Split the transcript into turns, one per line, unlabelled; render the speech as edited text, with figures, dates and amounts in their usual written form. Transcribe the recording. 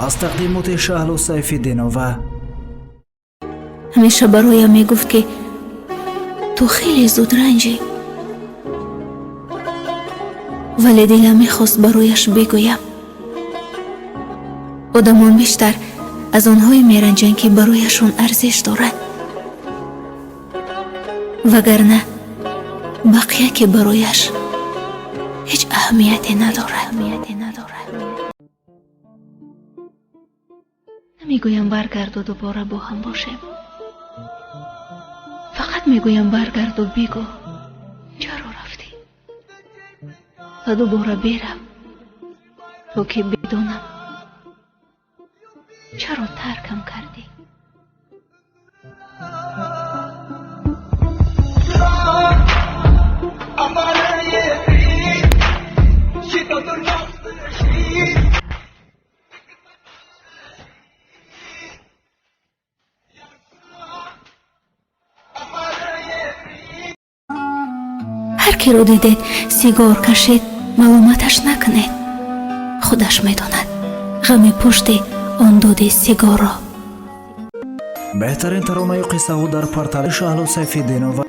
از تقدیمات شهلا سیف‌الدینова.
همیشه برایم میگفت که تو خیلی زود رنجی، ولی دلم میخواست برایش بگویم. آدمان بیشتر از آنهای میرنجند که برایشون ارزش دارند، وگرنه بقیه که برایش هیچ اهمیتی نداره. نمیگویم برگرد و دوباره با هم باشیم، فقط میگویم برگرد و بگو چرا رفتی و دوباره برم تو که بدونم چرا ترکم کردی. هر کی رو دیدید سیگار کشید ملامتش نکنید، خودش میداند غم پشت آن دود سیگار را.
بهترین ترانه قصه ها در پرتر شهلا سیف‌الدینова.